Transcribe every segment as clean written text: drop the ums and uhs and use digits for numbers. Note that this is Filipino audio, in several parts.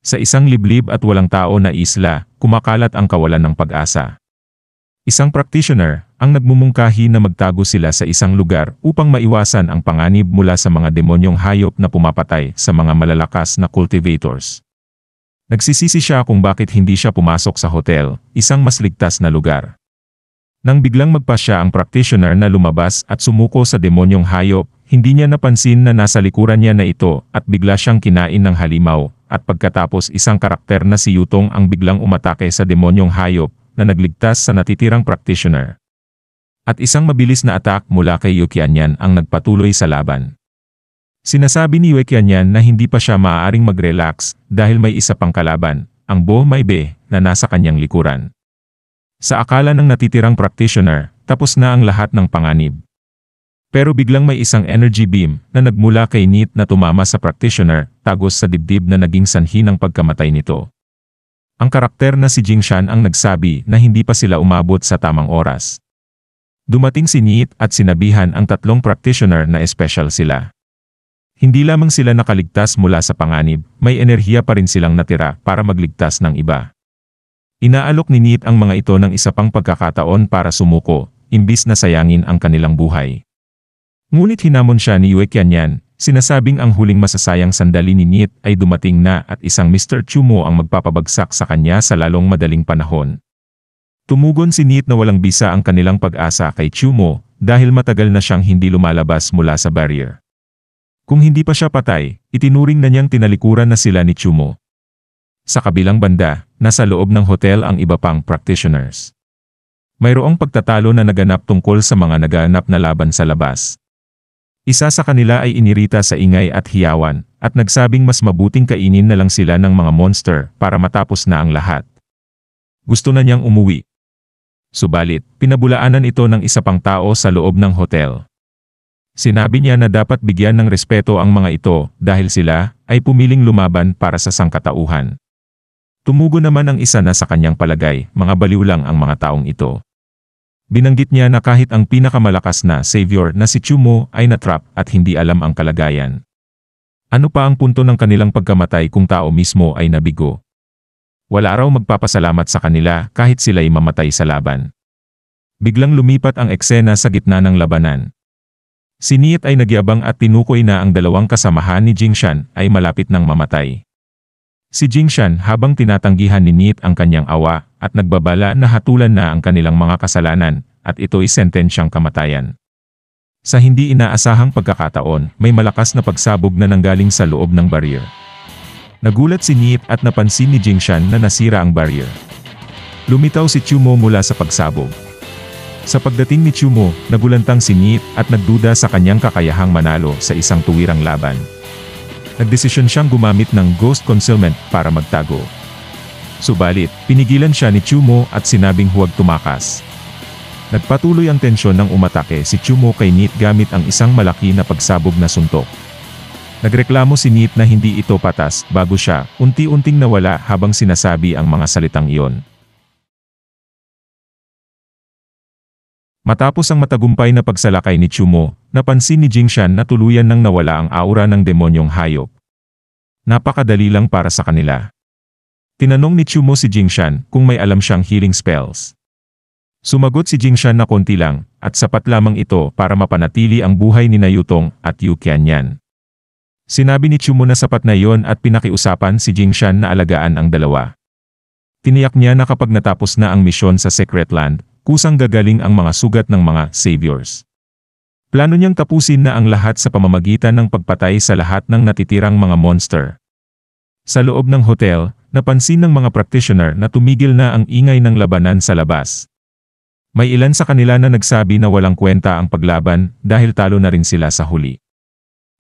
Sa isang liblib at walang tao na isla, kumakalat ang kawalan ng pag-asa. Isang practitioner ang nagmumungkahi na magtago sila sa isang lugar upang maiwasan ang panganib mula sa mga demonyong hayop na pumapatay sa mga malalakas na cultivators. Nagsisisi siya kung bakit hindi siya pumasok sa hotel, isang mas ligtas na lugar. Nang biglang magpasya ang practitioner na lumabas at sumuko sa demonyong hayop, hindi niya napansin na nasa likuran niya na ito at bigla siyang kinain ng halimaw, at pagkatapos isang karakter na si Yutong ang biglang umatake sa demonyong hayop na nagligtas sa natitirang practitioner. At isang mabilis na attack mula kay Yue Qianyan ang nagpatuloy sa laban. Sinasabi ni Yue Qianyan na hindi pa siya maaaring mag-relax dahil may isa pang kalaban, ang Bo Mai Be, na nasa kanyang likuran. Sa akala ng natitirang practitioner, tapos na ang lahat ng panganib. Pero biglang may isang energy beam na nagmula kay Nit na tumama sa practitioner, tagos sa dibdib na naging sanhi ng pagkamatay nito. Ang karakter na si Jingshan ang nagsabi na hindi pa sila umabot sa tamang oras. Dumating si Nit at sinabihan ang tatlong practitioner na espesyal sila. Hindi lamang sila nakaligtas mula sa panganib, may enerhiya pa rin silang natira para magligtas ng iba. Inaalok ni Nit ang mga ito ng isa pang pagkakataon para sumuko, imbis na sayangin ang kanilang buhay. Ngunit hinamon siya ni Yue Qianyan, sinasabing ang huling masasayang sandali ni Nit ay dumating na at isang Mr. Chumo ang magpapabagsak sa kanya sa lalong madaling panahon. Tumugon si Nit na walang bisa ang kanilang pag-asa kay Chumo dahil matagal na siyang hindi lumalabas mula sa barrier. Kung hindi pa siya patay, itinuring na niyang tinalikuran na sila ni Chumo. Sa kabilang banda, nasa loob ng hotel ang iba pang practitioners. Mayroong pagtatalo na naganap tungkol sa mga naganap na laban sa labas. Isa sa kanila ay inirita sa ingay at hiyawan, at nagsabing mas mabuting kainin na lang sila ng mga monster para matapos na ang lahat. Gusto na niyang umuwi. Subalit, pinabulaanan ito ng isa pang tao sa loob ng hotel. Sinabi niya na dapat bigyan ng respeto ang mga ito dahil sila ay pumiling lumaban para sa sangkatauhan. Tumugo naman ang isa na sa kanyang palagay, mga baliw lang ang mga taong ito. Binanggit niya na kahit ang pinakamalakas na savior na si Chumo ay natrap at hindi alam ang kalagayan. Ano pa ang punto ng kanilang pagkamatay kung tao mismo ay nabigo? Wala raw magpapasalamat sa kanila kahit sila'y mamatay sa laban. Biglang lumipat ang eksena sa gitna ng labanan. Si Nit ay nagyabang at tinukoy na ang dalawang kasamahan ni Jingshan ay malapit ng mamatay. Si Jingshan habang tinatanggihan ni Nit ang kanyang awa at nagbabala na hatulan na ang kanilang mga kasalanan at ito'y sentensyang kamatayan. Sa hindi inaasahang pagkakataon, may malakas na pagsabog na nanggaling sa loob ng barrier. Nagulat si Nit at napansin ni Jingshan na nasira ang barrier. Lumitaw si Chumo mula sa pagsabog. Sa pagdating ni Chumo, nagulantang si Nit at nagduda sa kanyang kakayahang manalo sa isang tuwirang laban. Nagdesisyon siyang gumamit ng Ghost Concealment para magtago. Subalit, pinigilan siya ni Chumo at sinabing huwag tumakas. Nagpatuloy ang tensyon ng umatake si Chumo kay Nit gamit ang isang malaki na pagsabog na suntok. Nagreklamo si Nit na hindi ito patas bago siya unti-unting nawala habang sinasabi ang mga salitang iyon. Matapos ang matagumpay na pagsalakay ni Chumo, napansin ni Jingshan na tuluyan nang nawala ang aura ng demonyong hayop. Napakadali lang para sa kanila. Tinanong ni Chumo si Jingshan kung may alam siyang healing spells. Sumagot si Jingshan na konti lang, at sapat lamang ito para mapanatili ang buhay ni Yutong at Yue Qianyan. Sinabi ni Chumo na sapat na iyon at pinakiusapan si Jingshan na alagaan ang dalawa. Tiniyak niya na kapag natapos na ang misyon sa Secret Land, kusang gagaling ang mga sugat ng mga saviors. Plano niyang tapusin na ang lahat sa pamamagitan ng pagpatay sa lahat ng natitirang mga monster. Sa loob ng hotel, napansin ng mga practitioner na tumigil na ang ingay ng labanan sa labas. May ilan sa kanila na nagsabi na walang kwenta ang paglaban dahil talo na rin sila sa huli.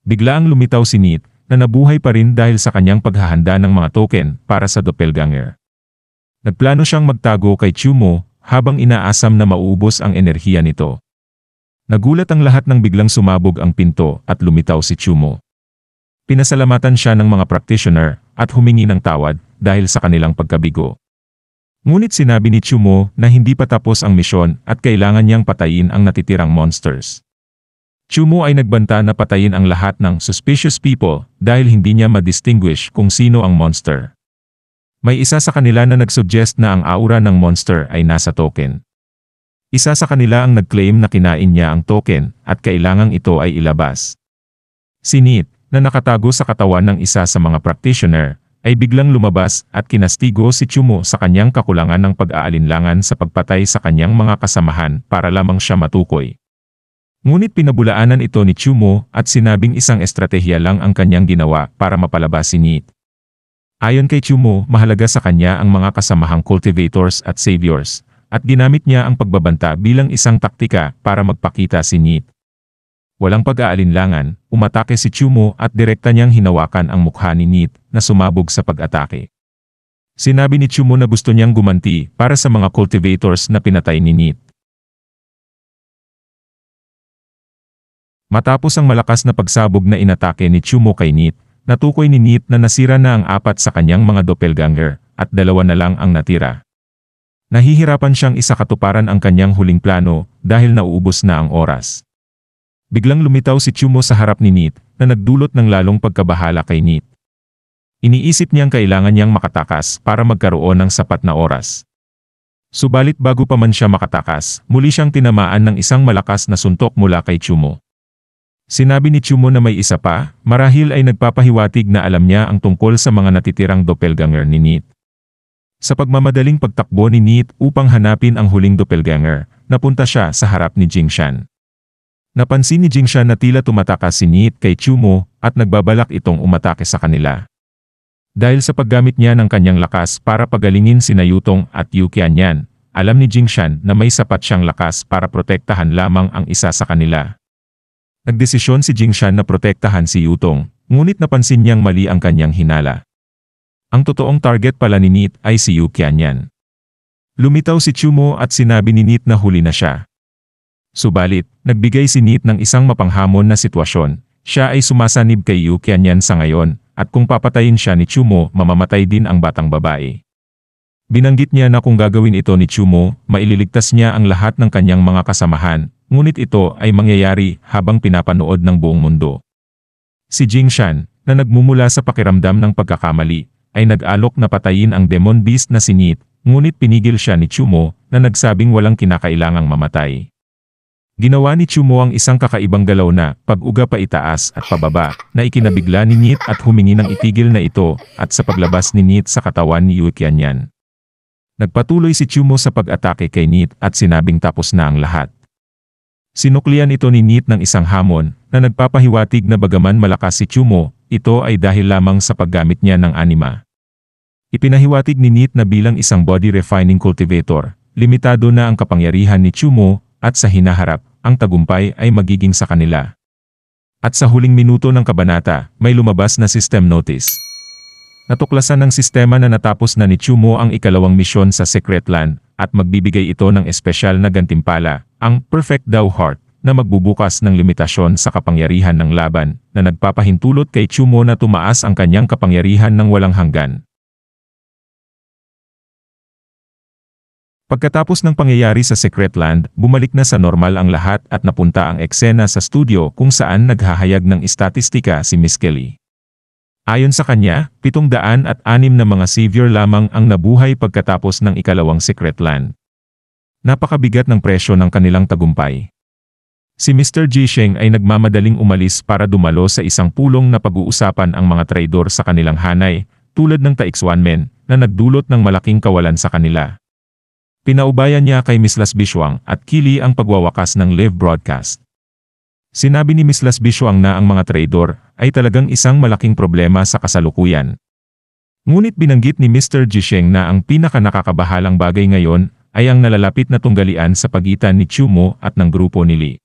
Biglaang lumitaw si Nit na nabuhay pa rin dahil sa kanyang paghahanda ng mga token para sa doppelganger. Nagplano siyang magtago kay Chumo habang inaasam na mauubos ang enerhiya nito. Nagulat ang lahat nang biglang sumabog ang pinto at lumitaw si Chumo. Pinasalamatan siya ng mga practitioner at humingi ng tawad dahil sa kanilang pagkabigo. Ngunit sinabi ni Chumo na hindi pa tapos ang misyon at kailangan niyang patayin ang natitirang monsters. Chumo ay nagbanta na patayin ang lahat ng suspicious people dahil hindi niya ma-distinguish kung sino ang monster. May isa sa kanila na nagsuggest na ang aura ng monster ay nasa token. Isa sa kanila ang nag-claim na kinain niya ang token at kailangang ito ay ilabas. Si Neat, na nakatago sa katawan ng isa sa mga practitioner, ay biglang lumabas at kinastigo si Chumo sa kanyang kakulangan ng pag-aalinlangan sa pagpatay sa kanyang mga kasamahan para lamang siya matukoy. Ngunit pinabulaanan ito ni Chumo at sinabing isang estratehiya lang ang kanyang ginawa para mapalabas si Neat. Ayon kay Chumo, mahalaga sa kanya ang mga kasamahang cultivators at saviors, at ginamit niya ang pagbabanta bilang isang taktika para magpakita si Neat. Walang pag-aalinlangan, umatake si Chumo at direkta niyang hinawakan ang mukha ni Neat na sumabog sa pag-atake. Sinabi ni Chumo na gusto niyang gumanti para sa mga cultivators na pinatay ni Neat. Matapos ang malakas na pagsabog na inatake ni Chumo kay Neat, natukoy ni Neat na nasira na ang 4 sa kanyang mga doppelganger at 2 na lang ang natira. Nahihirapan siyang isakatuparan ang kanyang huling plano dahil nauubos na ang oras. Biglang lumitaw si Chumo sa harap ni Neat na nagdulot ng lalong pagkabahala kay Neat. Iniisip niyang kailangan niyang makatakas para magkaroon ng sapat na oras. Subalit bago pa man siya makatakas, muli siyang tinamaan ng isang malakas na suntok mula kay Chumo. Sinabi ni Chumo na may isa pa, marahil ay nagpapahiwatig na alam niya ang tungkol sa mga natitirang doppelganger ni Neat. Sa pagmamadaling pagtakbo ni Neat upang hanapin ang huling doppelganger, napunta siya sa harap ni Jingshan. Napansin ni Jingshan na tila tumatakas si Neat kay Chumo at nagbabalak itong umatake sa kanila. Dahil sa paggamit niya ng kanyang lakas para pagalingin sina Yutong at Yu Qianyan, alam ni Jingshan na may sapat siyang lakas para protektahan lamang ang isa sa kanila. Nagdesisyon si Jingshan na protektahan si Yutong, ngunit napansin niyang mali ang kanyang hinala. Ang totoong target pala ni Neat ay si Yu Qianyan. Lumitaw si Chumo at sinabi ni Neat na huli na siya. Subalit, nagbigay si Neat ng isang mapanghamon na sitwasyon. Siya ay sumasanib kay Yu Qianyan sa ngayon, at kung papatayin siya ni Chumo, mamamatay din ang batang babae. Binanggit niya na kung gagawin ito ni Chumo, maililigtas niya ang lahat ng kanyang mga kasamahan, ngunit ito ay mangyayari habang pinapanood ng buong mundo. Si Jingshan, na nagmumula sa pakiramdam ng pagkakamali, ay nag-alok na patayin ang demon beast na si Neat, ngunit pinigil siya ni Chumo na nagsabing walang kinakailangang mamatay. Ginawa ni Chumo ang isang kakaibang galaw na pag-uga pa itaas at pababa na ikinabigla ni Neat at humingi ng itigil na ito at sa paglabas ni Neat sa katawan ni Yu Qianyan. Nagpatuloy si Chumo sa pag-atake kay Neat at sinabing tapos na ang lahat. Sinuklian ito ni Neat ng isang hamon na nagpapahiwatig na bagaman malakas si Chumo, ito ay dahil lamang sa paggamit niya ng anima. Ipinahiwatig ni Neat na bilang isang body refining cultivator, limitado na ang kapangyarihan ni Chumo at sa hinaharap, ang tagumpay ay magiging sa kanila. At sa huling minuto ng kabanata, may lumabas na system notice. Natuklasan ng sistema na natapos na ni Chumo ang ikalawang misyon sa Secret Land at magbibigay ito ng espesyal na gantimpala, ang Perfect Dao Heart, na magbubukas ng limitasyon sa kapangyarihan ng laban na nagpapahintulot kay Chumo na tumaas ang kanyang kapangyarihan ng walang hanggan. Pagkatapos ng pangyayari sa Secret Land, bumalik na sa normal ang lahat at napunta ang eksena sa studio kung saan naghahayag ng istatistika si Miss Kelly. Ayon sa kanya, 706 na mga savior lamang ang nabuhay pagkatapos ng ikalawang Secret Land. Napakabigat ng presyo ng kanilang tagumpay. Si Mr. Jisheng ay nagmamadaling umalis para dumalo sa isang pulong na pag-uusapan ang mga traidor sa kanilang hanay, tulad ng Taixuanmen, na nagdulot ng malaking kawalan sa kanila. Pinaubayan niya kay Miss Las Bishuang at Kili ang pagwawakas ng live broadcast. Sinabi ni Miss Las Bishuang na ang mga traidor ay talagang isang malaking problema sa kasalukuyan. Ngunit binanggit ni Mr. Jisheng na ang pinaka-nakakabahalang bagay ngayon ay ang nalalapit na tunggalian sa pagitan ni Chumo at ng grupo ni Lee.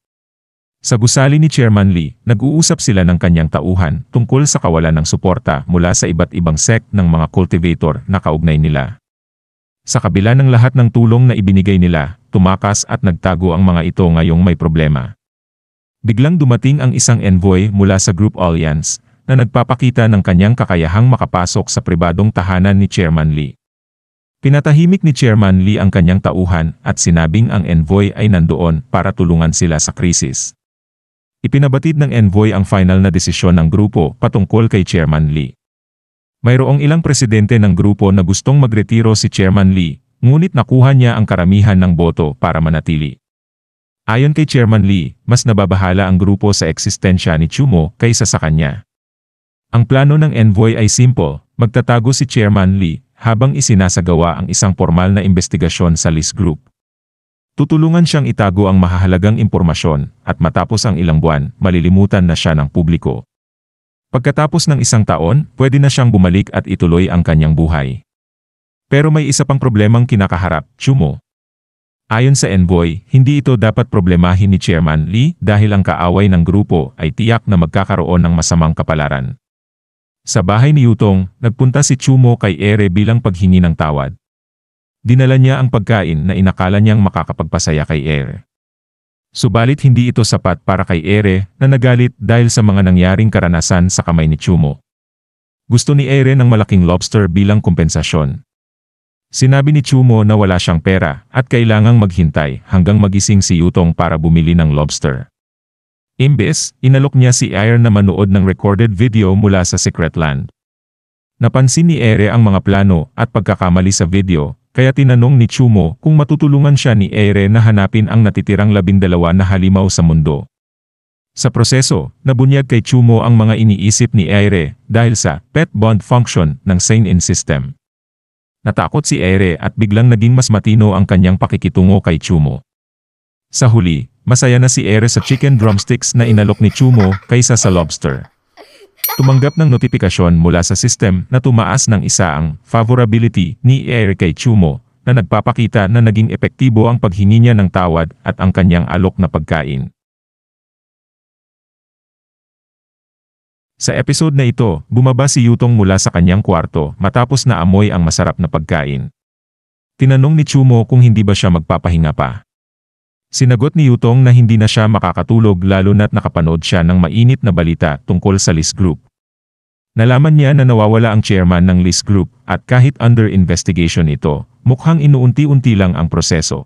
Sa gusali ni Chairman Lee, nag-uusap sila ng kanyang tauhan tungkol sa kawalan ng suporta mula sa iba't ibang sect ng mga cultivator na kaugnay nila. Sa kabila ng lahat ng tulong na ibinigay nila, tumakas at nagtago ang mga ito ngayong may problema. Biglang dumating ang isang envoy mula sa Group Alliance na nagpapakita ng kanyang kakayahang makapasok sa pribadong tahanan ni Chairman Lee. Pinatahimik ni Chairman Lee ang kanyang tauhan at sinabing ang envoy ay nandoon para tulungan sila sa krisis. Ipinabatid ng envoy ang final na desisyon ng grupo patungkol kay Chairman Lee. Mayroong ilang presidente ng grupo na gustong magretiro si Chairman Lee, ngunit nakuha niya ang karamihan ng boto para manatili. Ayon kay Chairman Lee, mas nababahala ang grupo sa eksistensya ni Chumo kaysa sa kanya. Ang plano ng envoy ay simple, magtatago si Chairman Lee habang isinasagawa ang isang formal na investigasyon sa Lee's group. Tutulungan siyang itago ang mahahalagang impormasyon at matapos ang ilang buwan, malilimutan na siya ng publiko. Pagkatapos ng isang taon, pwede na siyang bumalik at ituloy ang kanyang buhay. Pero may isa pang problemang kinakaharap, Chumo. Ayon sa envoy, hindi ito dapat problemahin ni Chairman Lee dahil ang kaaway ng grupo ay tiyak na magkakaroon ng masamang kapalaran. Sa bahay ni Yutong, nagpunta si Chumo kay Ere bilang paghingi ng tawad. Dinala niya ang pagkain na inakala niyang makakapagpasaya kay Ere. Subalit hindi ito sapat para kay Ere na nagalit dahil sa mga nangyaring karanasan sa kamay ni Chumo. Gusto ni Ere ng malaking lobster bilang kompensasyon. Sinabi ni Chumo na wala siyang pera at kailangang maghintay hanggang magising si Yutong para bumili ng lobster. Imbes, inalok niya si Ere na manood ng recorded video mula sa Secret Land. Napansin ni Ere ang mga plano at pagkakamali sa video, kaya tinanong ni Chumo kung matutulungan siya ni Ere na hanapin ang natitirang 12 na halimaw sa mundo. Sa proseso, nabunyag kay Chumo ang mga iniisip ni Ere dahil sa pet bond function ng Seinen system. Natakot si Ere at biglang naging mas matino ang kanyang pakikitungo kay Chumo. Sa huli, masaya na si Ere sa chicken drumsticks na inalok ni Chumo kaysa sa lobster. Tumanggap ng notifikasyon mula sa system na tumaas ng isa ang favorability ni Ere kay Chumo na nagpapakita na naging epektibo ang paghingi niya ng tawad at ang kanyang alok na pagkain. Sa episode na ito, bumaba si Yutong mula sa kanyang kwarto matapos na amoy ang masarap na pagkain. Tinanong ni Chumo kung hindi ba siya magpapahinga pa. Sinagot ni Yutong na hindi na siya makakatulog lalo na't nakapanood siya ng mainit na balita tungkol sa Lee's group. Nalaman niya na nawawala ang chairman ng Lee's group at kahit under investigation ito, mukhang inuunti-unti lang ang proseso.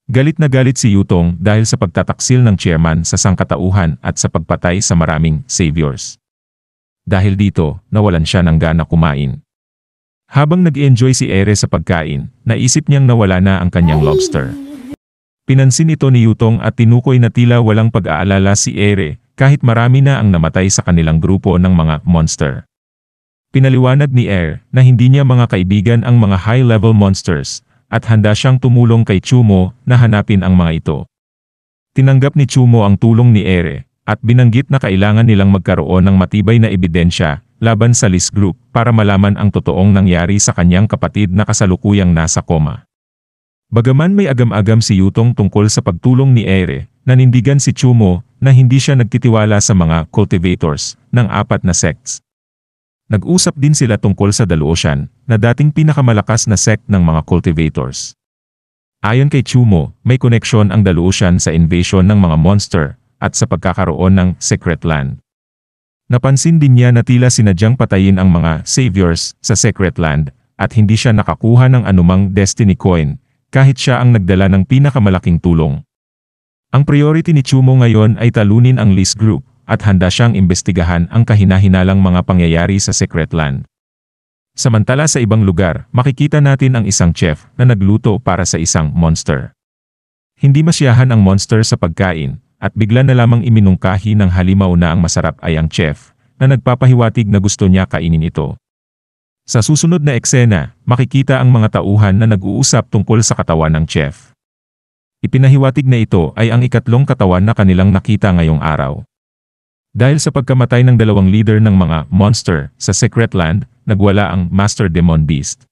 Galit na galit si Yutong dahil sa pagtataksil ng chairman sa sangkatauhan at sa pagpatay sa maraming saviors. Dahil dito, nawalan siya ng gana kumain. Habang nag-enjoy si Ere sa pagkain, naisip niyang nawala na ang kanyang lobster. Pinansin ito ni Yutong at tinukoy na tila walang pag-aalala si Ere kahit marami na ang namatay sa kanilang grupo ng mga monster. Pinaliwanag ni Ere na hindi niya mga kaibigan ang mga high-level monsters at handa siyang tumulong kay Chumo na hanapin ang mga ito. Tinanggap ni Chumo ang tulong ni Ere at binanggit na kailangan nilang magkaroon ng matibay na ebidensya laban sa Lee's group para malaman ang totoong nangyari sa kanyang kapatid na kasalukuyang nasa koma. Bagaman may agam-agam si Yutong tungkol sa pagtulong ni Ere, nanindigan si Chumo na hindi siya nagtitiwala sa mga cultivators ng 4 na sects. Nag-usap din sila tungkol sa Daluoshan, na dating pinakamalakas na sect ng mga cultivators. Ayon kay Chumo, may koneksyon ang Daluoshan sa invasion ng mga monster at sa pagkakaroon ng Secret Land. Napansin din niya na tila sinadyang patayin ang mga saviors sa Secret Land at hindi siya nakakuha ng anumang Destiny Coin, kahit siya ang nagdala ng pinakamalaking tulong. Ang priority ni Chumo ngayon ay talunin ang Lee's group at handa siyang imbestigahan ang kahinahinalang mga pangyayari sa Secret Land. Samantala sa ibang lugar, makikita natin ang isang chef na nagluto para sa isang monster. Hindi masiyahan ang monster sa pagkain at bigla na lamang iminungkahi ng halimaw na ang masarap ay ang chef na nagpapahiwatig na gusto niya kainin ito. Sa susunod na eksena, makikita ang mga tauhan na nag-uusap tungkol sa katawan ng chef. Ipinahiwatig na ito ay ang ikatlong katawan na kanilang nakita ngayong araw. Dahil sa pagkamatay ng 2 leader ng mga monster sa Secret Land, nagwala ang Master Demon Beast.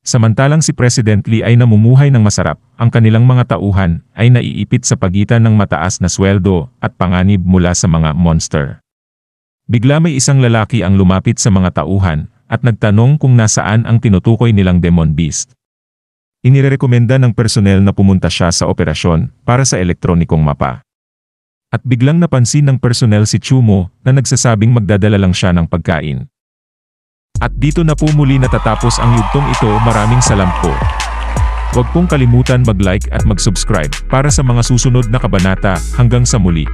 Samantalang si President Lee ay namumuhay ng masarap, ang kanilang mga tauhan ay naiipit sa pagitan ng mataas na sweldo at panganib mula sa mga monster. Bigla may isang lalaki ang lumapit sa mga tauhan at nagtanong kung nasaan ang tinutukoy nilang Demon Beast. Inirekomenda ng personnel na pumunta siya sa operasyon para sa elektronikong mapa. At biglang napansin ng personnel si Chumo na nagsasabing magdadala lang siya ng pagkain. At dito na po muli natatapos ang yugtong ito. Maraming salamat po. Huwag pong kalimutan mag-like at mag-subscribe para sa mga susunod na kabanata. Hanggang sa muli.